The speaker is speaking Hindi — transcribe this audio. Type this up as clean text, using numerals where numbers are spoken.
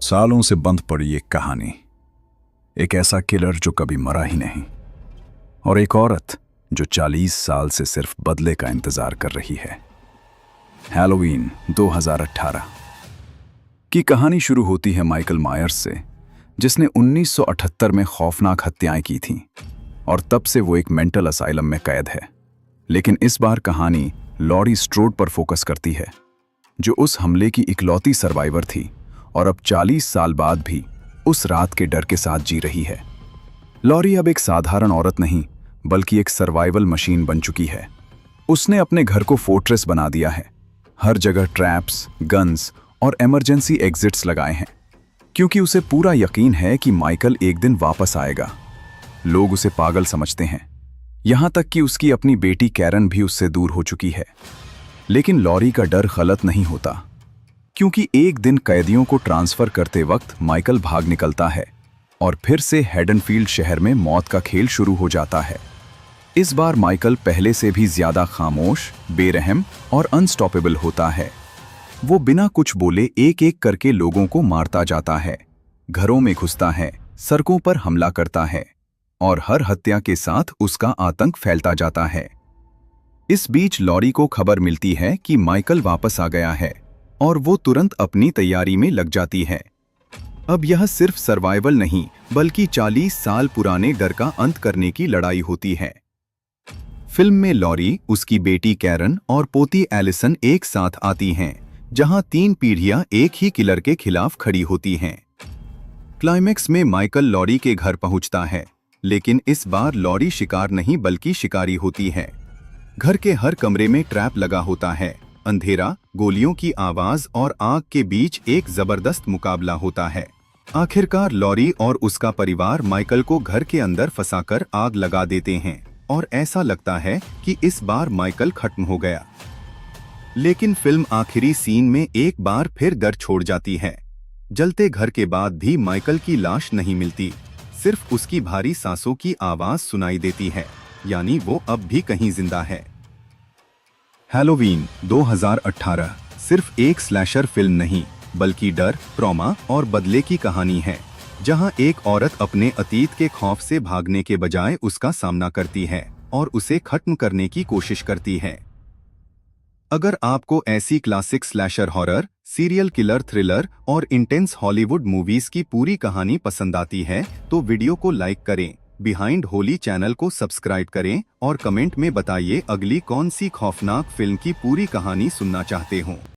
सालों से बंद पड़ी एक कहानी, एक ऐसा किलर जो कभी मरा ही नहीं, और एक औरत जो 40 साल से सिर्फ बदले का इंतजार कर रही है। हैलोवीन 2018 की कहानी शुरू होती है माइकल मायर्स से, जिसने 1978 में खौफनाक हत्याएं की थीं और तब से वो एक मेंटल असाइलम में कैद है। लेकिन इस बार कहानी लॉरी स्ट्रोड पर फोकस करती है, जो उस हमले की इकलौती सर्वाइवर थी और अब 40 साल बाद भी उस रात के डर के साथ जी रही है। लॉरी अब एक साधारण औरत नहीं, बल्कि एक सर्वाइवल मशीन बन चुकी है। उसने अपने घर को फोर्ट्रेस बना दिया है। हर जगह ट्रैप्स, गन्स और इमरजेंसी एग्जिट्स लगाए हैं, क्योंकि उसे पूरा यकीन है कि माइकल एक दिन वापस आएगा। लोग उसे पागल समझते हैं, यहां तक कि उसकी अपनी बेटी कैरन भी उससे दूर हो चुकी है। लेकिन लॉरी का डर गलत नहीं होता, क्योंकि एक दिन कैदियों को ट्रांसफर करते वक्त माइकल भाग निकलता है और फिर से हेडनफील्ड शहर में मौत का खेल शुरू हो जाता है। इस बार माइकल पहले से भी ज्यादा खामोश, बेरहम और अनस्टॉपेबल होता है। वो बिना कुछ बोले एक एक करके लोगों को मारता जाता है, घरों में घुसता है, सड़कों पर हमला करता है और हर हत्या के साथ उसका आतंक फैलता जाता है। इस बीच लॉरी को खबर मिलती है कि माइकल वापस आ गया है और वो तुरंत अपनी तैयारी में लग जाती है। अब यह सिर्फ सर्वाइवल नहीं, बल्कि 40 साल पुराने डर का अंत करने की लड़ाई होती है। फिल्म में लॉरी, उसकी बेटी कैरन और पोती एलिसन एक साथ आती हैं, जहां 3 पीढ़ियां एक ही किलर के खिलाफ खड़ी होती हैं। क्लाइमेक्स में माइकल लॉरी के घर पहुंचता है, लेकिन इस बार लॉरी शिकार नहीं बल्कि शिकारी होती है। घर के हर कमरे में ट्रैप लगा होता है। अंधेरा, गोलियों की आवाज और आग के बीच एक जबरदस्त मुकाबला होता है। आखिरकार लॉरी और उसका परिवार माइकल को घर के अंदर फंसाकर आग लगा देते हैं और ऐसा लगता है कि इस बार माइकल खत्म हो गया। लेकिन फिल्म आखिरी सीन में एक बार फिर डर छोड़ जाती है। जलते घर के बाद भी माइकल की लाश नहीं मिलती, सिर्फ उसकी भारी सांसों की आवाज सुनाई देती है, यानी वो अब भी कहीं जिंदा है। हैलोवीन 2018 सिर्फ एक स्लैशर फिल्म नहीं, बल्कि डर, ट्रॉमा और बदले की कहानी है, जहां एक औरत अपने अतीत के खौफ से भागने के बजाय उसका सामना करती है और उसे खत्म करने की कोशिश करती है। अगर आपको ऐसी classic slasher horror, serial killer thriller और इंटेंस हॉलीवुड मूवीज की पूरी कहानी पसंद आती है, तो वीडियो को लाइक करें, बिहाइंड होली चैनल को सब्सक्राइब करें और कमेंट में बताइए अगली कौन सी खौफनाक फिल्म की पूरी कहानी सुनना चाहते हो।